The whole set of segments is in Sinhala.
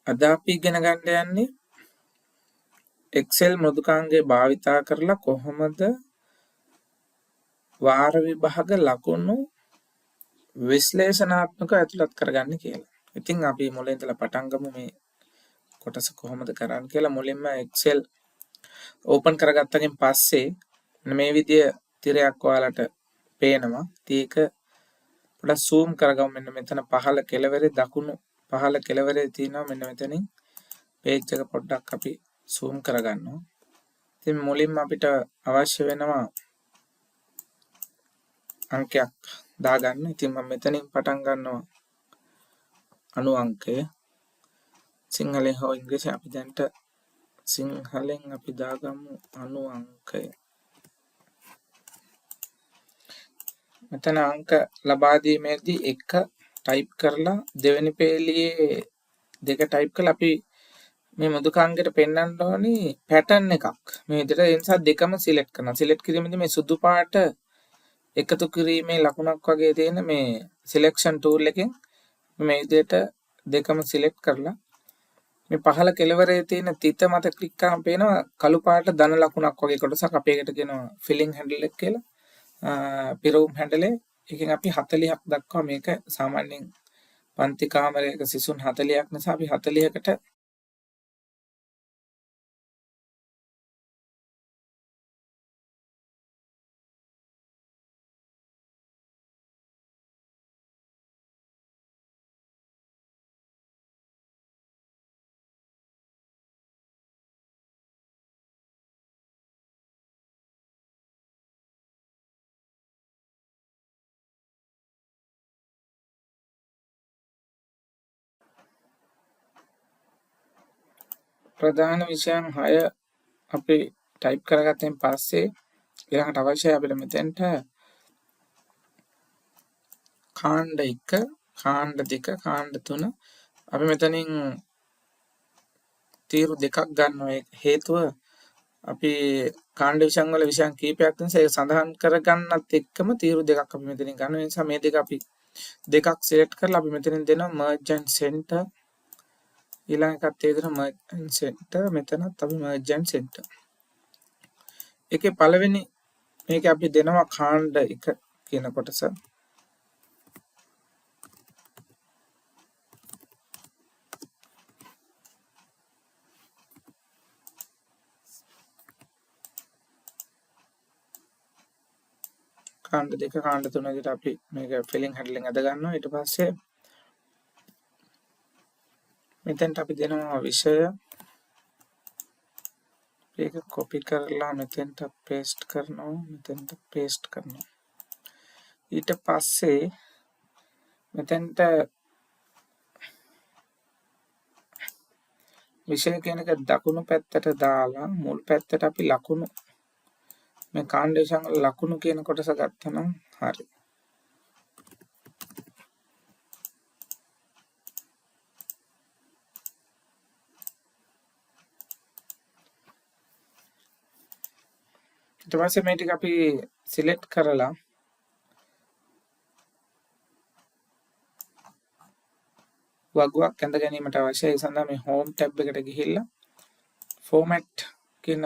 අද අපි ඉගෙන ගන්න යන්නේ Excel මෘදුකාංගය භාවිතා කරලා කොහොමද වාර විභාග ලකුණු විශ්ලේෂණාත්මකව ඇතුළත් කරගන්නේ කියලා. ඉතින් අපි මුලින් ඉඳලා පටන් ගමු මේ කොටස කොහොමද කරන්නේ කියලා. මුලින්ම Excel ඕපන් කරගත්තකින් පස්සේ මේ විදිය තිරයක් ඔයාලට පේනවා. ඉතින් ඒක පොඩ්ඩක් zoom කරගමු. මෙන්න මෙතන පහළ කෙළවරේ දකුණු පහළ කෙළවරේ තියෙනවා මෙන්න මෙතනින් page එක පොඩ්ඩක් අපි zoom කරගන්නවා. ඉතින් මුලින්ම අපිට අවශ්‍ය වෙනවා අංකයක් දාගන්න. ඉතින් මම මෙතනින් පටන් ගන්නවා අණු අංකය. සිංහලෙන් හෝ ඉංග්‍රීසියෙන් අපි දැන්ට සිංහලෙන් අපි දාගමු අණු අංකය. මෙතන අංක ලබා දීමේදී 1 ටයිප් කරලා දෙවෙනි පේලියේ 2 ටයිප් කරලා අපි මේ මෘදුකාංගයට පෙන්වන්න ඕනි පැටර්න් එකක්. මේ විදිහට ඒ නිසා දෙකම සිලෙක්ට් කරනවා. සිලෙක්ට් කිරීමේදී මේ සුදු පාට එකතු කිරීමේ ලකුණක් වගේ තියෙන මේ සිලෙක්ෂන් ටූල් එකෙන් මේ විදිහට දෙකම සිලෙක්ට් කරලා මේ පහළ කෙළවරේ තියෙන තිත මත ක්ලික් කරාම පේනවා කළු පාට ධන ලකුණක් වගේ කොටසක්. අපි ඒකට කියනවා ෆිලිං හැන්ඩල් එක කියලා. පිරවුම් හැන්ඩලේ එකෙන් අපි 40ක් දක්වා මේක සාමාන්‍යයෙන් පන්ති කාමරයක සිසුන් 40ක් නිසා අපි 40කට ප්‍රධාන විෂයන් 6 අපි ටයිප් කරගත්තෙන් පස්සේ ඊළඟට අවශ්‍යයි අපිට මෙතෙන්ට කාණ්ඩ 1, කාණ්ඩ 2, කාණ්ඩ 3 අපි මෙතනින් තීරු දෙකක් ගන්නවා. ඒ හේතුව අපි කාණ්ඩ විෂයන් වල විෂයන් කීපයක් නිසා ඒක සඳහන් කරගන්නත් එක්කම තීරු දෙකක් අපි මෙතනින් ගන්නවා. ඒ නිසා මේ දෙක අපි දෙකක් සිලෙක්ට් කරලා අපි මෙතනින් දෙනවා merge and center. ඊළඟ එකත් ඒ විදිහට merge and center. මෙතනත් අපි merge and center. ඒකේ පළවෙනි මේක අපි දෙනවා කාණ්ඩ 1 කියන කොටස. කාණ්ඩ 2 කාණ්ඩ 3 විදිහට අපි මේක ෆිලිං හැන්ඩලින් අද ගන්නවා. ඊට පස්සේ මෙතෙන්ට අපි දෙනවා විෂය. ඒක කොපි කරලා මෙතෙන්ට පේස්ට් කරනවා. ඊට පස්සේ මෙතෙන්ට විෂය කියන එක දකුණු පැත්තට දාලා මුල් පැත්තට අපි ලකුණු මේ කාණ්ඩ විෂයන් වල ලකුණු කියන කොටස ගත්තනම් හරි. ඊට පස්සේ මේ ටික අපි සිලෙක්ට් කරලා වගුවක් ඇඳ ගැනීමට අවශ්‍යයි. ඒ සඳහා මේ හෝම් ටැබ් එකට ගිහිල්ලා ෆෝමැට් කියන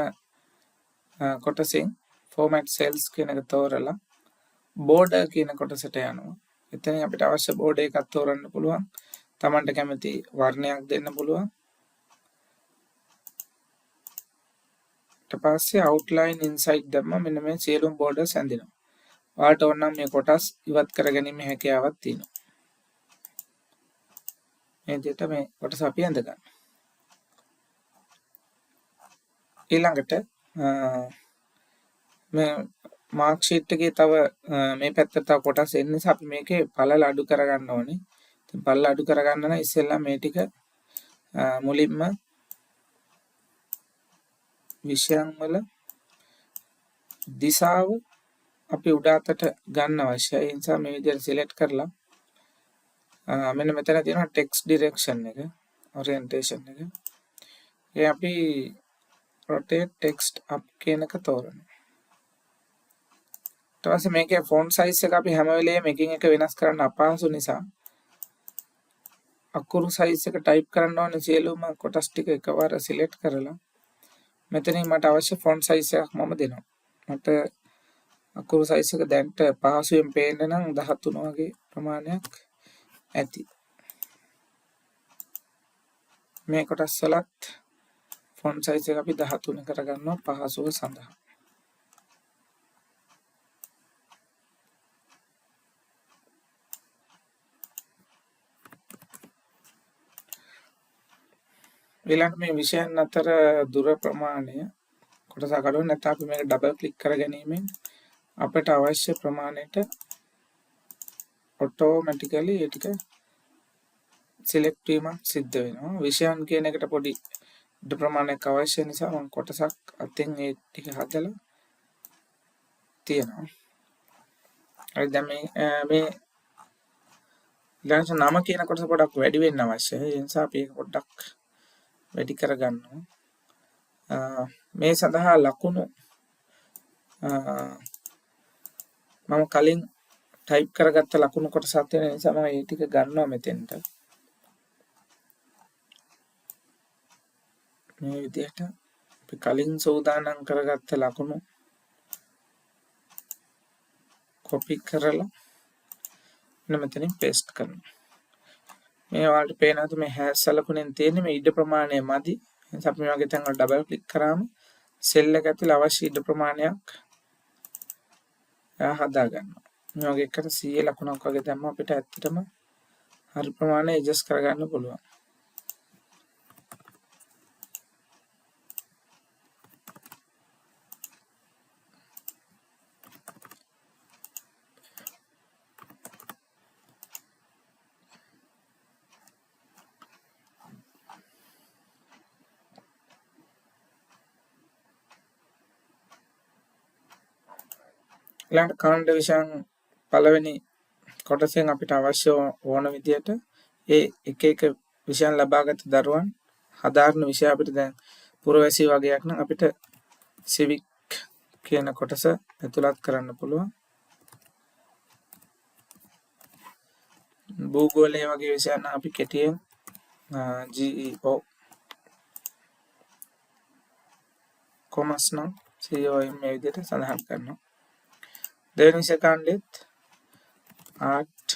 කොටසෙන් ෆෝමැට් සෙල්ස් කියන එක තෝරලා බෝඩර් කියන කොටසට යනවා. එතනින් අපිට අවශ්‍ය බෝඩර් එකක් තෝරන්න පුළුවන්. Tamanට කැමති වර්ණයක් දෙන්න පුළුවන්. ඊට පස්සේ outline inside දැම්මම මෙන්න මේ සියලුම බෝඩර්ස් ඇඳෙනවා. ඔයාලට ඕන නම් මේ කොටස් ඉවත් කරගැනීමේ හැකියාවක් තියෙනවා. මේ විදිහට මේ කොටස අපි ඇඳ ගන්නවා. ඊළඟට මේ මාර්ක් ෂීට් එකේ තව මේ පැත්තට තව කොටස් එන්න නිසා අපි මේකේ පළල අඩු කරගන්න ඕනේ. ඉතින් පළල අඩු කරගන්න නම් ඉස්සෙල්ලා මේ ටික මුලින්ම විෂයන් වල දිශාව අපි උඩ අතට ගන්න අවශ්‍යයි. ඒ නිසා මේ විදිහට සිලෙක්ට් කරලා මෙන්න මෙතන තියෙනවා ටෙක්ස්ට් ඩිරෙක්ෂන් එක, ඔරියන්ටේෂන් එක. ඒ අපි rotate text up කියන එක තෝරනවා. ඊට පස්සේ මේකේ font size එක අපි හැම වෙලේම එකින් එක වෙනස් කරන්න අපහසු නිසා අකුරු සයිස් එක ටයිප් කරන්න ඕනේ සියලුම කොටස් ටික එකවර සිලෙක්ට් කරලා මෙතනින් මට අවශ්‍ය ෆොන්ට් සයිස් එකක් මම දෙනවා. මට අකුරු සයිස් එක දැන්ට පහසුවෙන් පේන්න නම් 13 වගේ ප්‍රමාණයක් ඇති. මේ කොටස් වලත් ෆොන්ට් සයිස් එක අපි 13 කරගන්නවා පහසුව සඳහා. ඊළඟ මේ විෂයන් අතර දුර ප්‍රමාණය කොටස අකඩුව නැත්නම් අපි මේක ඩබල් ක්ලික් කරගැනීමෙන් අපට අවශ්‍ය ප්‍රමාණයට ඔටෝමැටිකලි ඒ ටික සිලෙක්ට් වීමක් සිද්ධ වෙනවා. විෂයන් කියන එකට පොඩි ඉඩ ප්‍රමාණයක් අවශ්‍ය නිසා මම කොටසක් අතින් ඒ ටික හදලා තියෙනවා. හරි දැන් මේ ඊළඟට නම කියන කොටස පොඩක් වැඩි වෙන්න අවශ්‍යයි. ඒ නිසා අපි ඒක පොඩ්ඩක් වැඩි කරගන්නවා. මේ සඳහා ලකුණු මම කලින් ටයිප් කරගත්ත ලකුණු කොටසක් තියෙන නිසා මම මේ ටික ගන්නවා මෙතෙන්ට. මේ විදිහට අපි කලින් සූදානම් කරගත්ත ලකුණු කොපි කරලා මෙතනින් පේස්ට් කරනවා. මේ වලට පේනවාද මේ හැෂ් සලකුණෙන් තියෙන මේ ඉඩ ප්‍රමාණය මදි. එනිසා අපි මේ වගේ තැන් වල ඩබල් ක්ලික් කරාම සෙල් එක ඇතුළේ අවශ්‍ය ඉඩ ප්‍රමාණයක් හදා ගන්නවා. මේ වගේ එකට 100 ලකුණක් වගේ දැම්ම අපිට ඇත්තටම හරි ප්‍රමාණය ඇඩ්ජස්ට් කරගන්න පුළුවන්. ඊළඟ කාණ්ඩ විෂයන් පළවෙනි කොටසෙන් අපිට අවශ්‍ය ඕන විදියට ඒ එක එක විෂයන් ලබාගත් දරුවන් හදාරන විෂය අපිට දැන් පුරවැසි වගේක් නම් අපිට සිවික් කියන කොටස ඇතුළත් කරන්න පුළුවන්. භූගෝලය වගේ විෂයන් අපි කෙටියෙන් GEO කොමර්ස් නම් COM මේ විදිහට සඳහන් කරනවා. දෙවෙනි විෂය කාණ්ඩෙත් art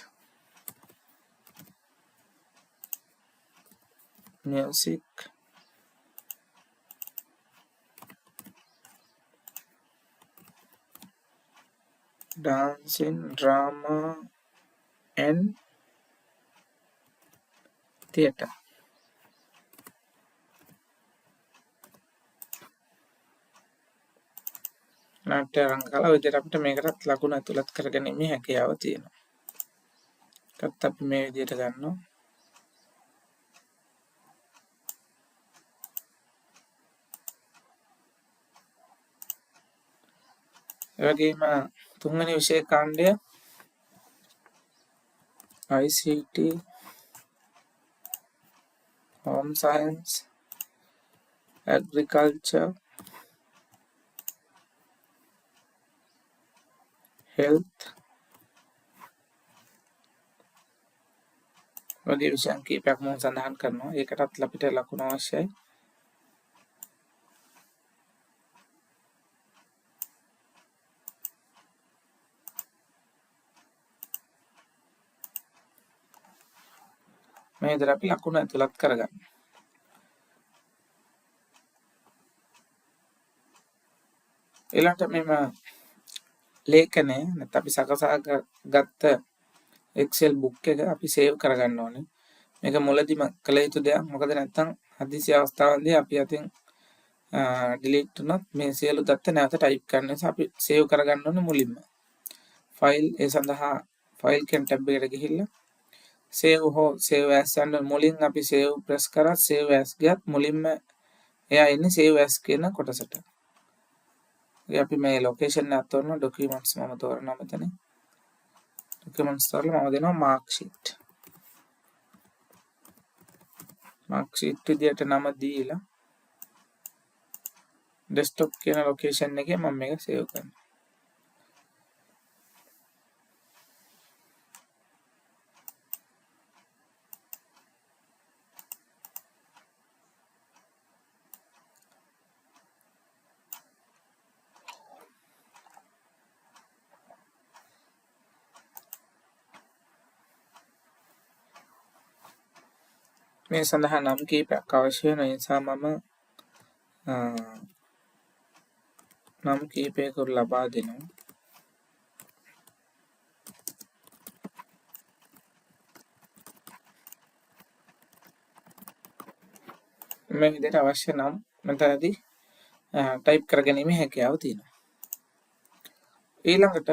music dancing drama and theatre නාට්‍ය රංගකලා විදිහට අපිට මේකටත් ලකුණු ඇතුළත් කරගැනීමේ හැකියාව තියෙනවා. ඒකත් අපි මේ විදිහට ගන්නවා. ඒ වගේම තුන්වෙනි විෂය කාණ්ඩය ICT home science agriculture health වගේ විෂයන් කීපයක් මම සඳහන් කරනවා. ඒකටත් අපිට ලකුණු අවශ්‍යයි. මේ විදිහට අපි ලකුණු ඇතුළත් කරගන්න. ඊළඟට මෙම ලේඛනය නැත්නම් අපි සකසා ගත්ත Excel book එක අපි සේව් කරගන්න ඕනේ. මේක මුලදිම කළ යුතු දෙයක්. මොකද නැත්නම් හදිසි අවස්ථාවන්දී අපි අතින් delete වුණොත් මේ සියලු දත්ත නැවත ටයිප් කරන්න නිසා අපි සේව් කරගන්න ඕනේ මුලින්ම. ෆයිල් ඒ සඳහා ෆයිල් කියන ටැබ් එකට ගිහිල්ලා save හෝ save as යන මුලින් අපි save press කරා save as ගියත් මුලින්ම එයා ඉන්නේ save as කියන කොටසට. අපි මේ ලොකේෂන් එක තෝරන documents මම තෝරනවා මෙතන. documents තෝරලා මම දෙනවා mark sheet. mark sheet විදියට නම දීලා desktop කියන ලොකේෂන් එකේ මම මේක save කරනවා. මේ සඳහා නම් කීපයක් අවශ්‍ය වෙන නිසා මම නම් කීපයකට ලබා දෙනවා. මේ විදිහට අවශ්‍ය නම් මෙතනදී ටයිප් කරගැනීමේ හැකියාව තියෙනවා. ඊළඟට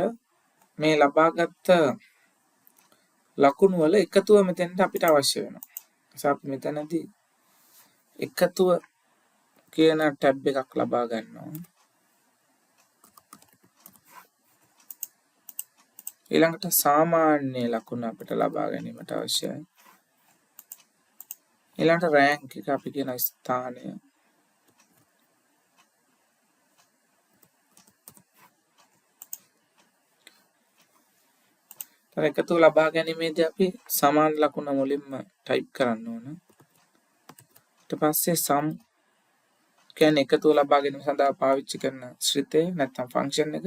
මේ ලබාගත් ලකුණු වල එකතුව මෙතෙන්ට අපිට අවශ්‍ය වෙනවා. අපි මෙතනදී එකතුව කියන ටැබ් එකක් ලබා ගන්නවා. ඊළඟට සාමාන්‍ය ලකුණ අපිට ලබා ගැනීමට අවශ්‍යයි. ඊළඟට රෑන්ක් එක අපි කියන ස්ථානය. තව එකතුව ලබා ගැනීමේදී අපි සමාන ලකුණ මුලින්ම ටයිප් කරන්න ඕන. ඊට පස්සේ sum කියන්නේ එකතුව ලබා ගැනීම සඳහා පාවිච්චි කරන ශ්‍රිතය නැත්නම් ෆන්ක්ෂන් එක.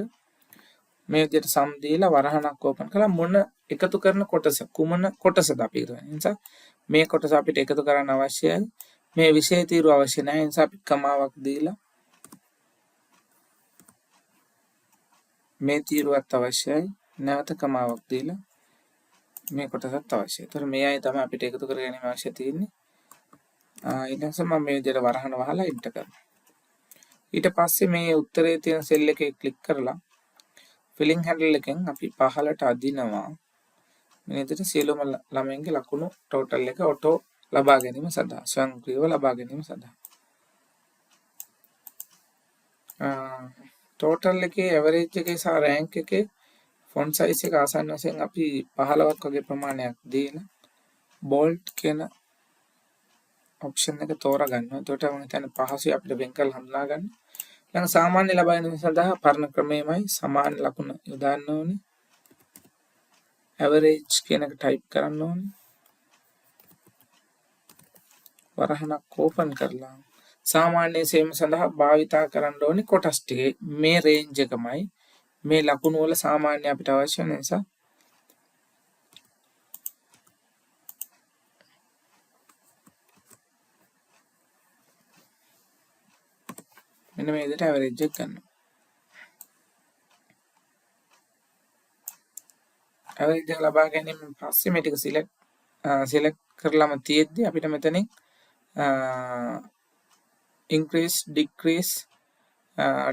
මේ විදිහට sum දීලා වරහණක් ඕපන් කළා මොන එකතු කරන කොටස කුමන කොටසද අපි කරන්නේ. ඒ නිසා මේ කොටස අපිට එකතු කරන්න අවශ්‍යයි. මේ විෂය තීරුව අවශ්‍ය නැහැ. ඒ නිසා අපි කමාවක් දීලා මේ තීරුවත් අවශ්‍යයි. නැවත කමාවක් දීලා මේ කොටසත් අවශ්‍යයි. ඒතර මේ අය තමයි අපිට එකතු කර ගැනීම අවශ්‍ය තියෙන්නේ. ඊට පස්සේ මම මේ විදිහට වරහණ වහලා එන්ටර් කරනවා. ඊට පස්සේ මේ උත්තරේ තියෙන සෙල් එකේ ක්ලික් කරලා ෆිලින් හැන්ඩල් එකෙන් අපි පහළට අදිනවා. මේ විදිහට සියලුම ළමයින්ගේ ලකුණු ටෝටල් එක ඔටෝ ලබා ගැනීම සඳහා ස්වයංක්‍රීයව ලබා ගැනීම සඳහා ටෝටල් එකේ ඇවරේජ් එකේ සහ රෑන්ක් එකේ ෆොන්ට් සයිස් එක ආසන්න වශයෙන් අපි 15ක් වගේ ප්‍රමාණයක් දීලා බෝල්ට් කියන ඔප්ෂන් එක තෝරා ගන්නවා. එතකොට මම හිතන්නේ පහසුයි අපිට වෙන් කරලා හඳුනා ගන්න. ඊළඟ සාමාන්‍ය ලබා ගැනීම සඳහා පරණ ක්‍රමයමයි සමාන ලකුණ යොදන්න ඕනේ. ඇවරේජ් කියන එක ටයිප් කරන්න ඕනේ. වරහණක් ඕපන් කරලා සාමාන්‍ය සේම සඳහා භාවිතා කරන්න ඕනේ කොටස් ටිකේ මේ රේන්ජ් එකමයි මේ ලකුණු වල සාමාන්‍ය අපිට අවශ්‍ය වෙන නිසා මෙන්න මේ විදිහට ඇවරේජ් එක ගන්නවා. ඇවරේජ් එක ලබා ගැනීමෙන් පස්සේ මේ ටික සිලෙක්ට් කරලාම තියෙද්දි අපිට මෙතනින් increase decrease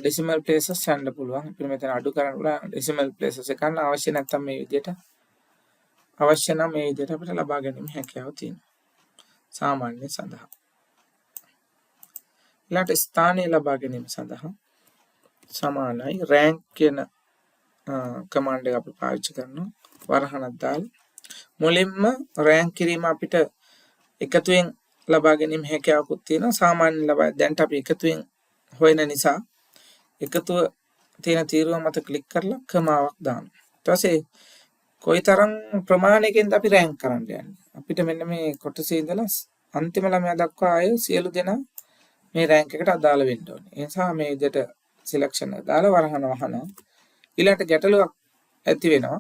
decimal places යන්න පුළුවන්. අපිට මෙතන අඩු කරන්න පුළුවන් decimal places එක ගන්න අවශ්‍ය නැත්නම් මේ විදිහට අවශ්‍ය නම් මේ විදිහට අපිට ලබා ගැනීම හැකියාව තියෙනවා. සාමාන්‍ය සඳහා ඊළඟට ස්ථානීය ලබා ගැනීම සඳහා සමානයි rank කියන කමාන්ඩ් එක අපි පාවිච්චි කරනවා. වරහණක් දාලා මුලින්ම rank කිරීම අපිට එකතුවෙන් ලබා ගැනීම හැකියාවකුත් තියෙනවා. සාමාන්‍ය ලබා දැන්ට අපි එකතුවෙන් හොයන නිසා එකතුව තියෙන තීරුව මත ක්ලික් කරලා කමාවක් දානවා. ඊට පස්සේ කොයිතරම් ප්‍රමාණයකින්ද අපි රෑන්ක් කරන්න යන්නේ. අපිට මෙන්න මේ කොටසේ ඉඳලා අන්තිම ළමයා දක්වා ආය සියලු දෙනා මේ රෑන්ක් එකට අදාළ වෙන්න ඕනේ. ඒ නිසා මේ විදිහට සිලෙක්ෂන් එක දාලා වරහණ වහනවා. ඊළඟට ගැටලුවක් ඇති වෙනවා.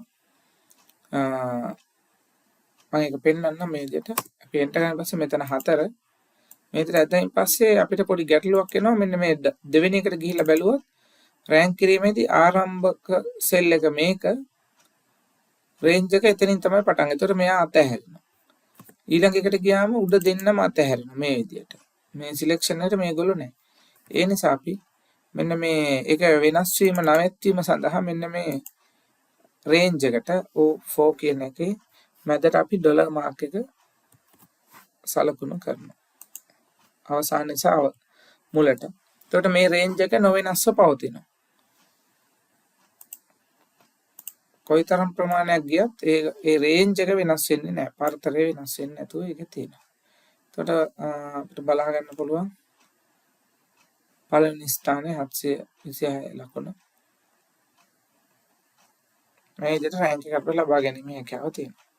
මම ඒක පෙන්නන්න මේ විදිහට අපි එන්ටර් කරන පස්සේ මෙතන 4 මේ විදිහට ඇද්දයින් පස්සේ අපිට පොඩි ගැටලුවක් එනවා. මෙන්න මේ දෙවෙනි එකට ගිහිල්ලා බැලුවොත් රෑන්ක් කිරීමේදී ආරම්භක සෙල් එක මේක රේන්ජ් එක එතනින් තමයි පටන් ගන්නේ. ඒතකොට මෙයා අතහැරෙනවා. ඊළඟ එකට ගියාම උඩ දෙන්නම අතහැරෙනවා මේ විදිහට. මේ සිලෙක්ෂන් එකට මේගොල්ලෝ නැහැ. ඒ නිසා අපි මෙන්න මේ එක වෙනස් වීම නැවැත්වීම සඳහා මෙන්න මේ රේන්ජ් එකට O4 කියන එකේ මැදට අපි ඩොලර් මාක් එක සලකුණු කරනවා. අවසාන නිසා මුලට. එතකොට මේ රේන්ජ් එක නොවෙනස්ව පවතිනවා. කොයිතරම් ප්‍රමාණයක් ගියත් ඒ රේන්ජ් එක වෙනස් වෙන්නේ නැහැ. පරතරය වෙනස් වෙන්නේ නැතුව ඒක තියෙනවා. එතකොට අපිට බලා ගන්න පුළුවන් පළවෙනි ස්ථානයේ 726 ලකුණ. මේ විදිහට රෑන්ක් එක අපිට ලබා ගැනීම හැකියාව තියෙනවා.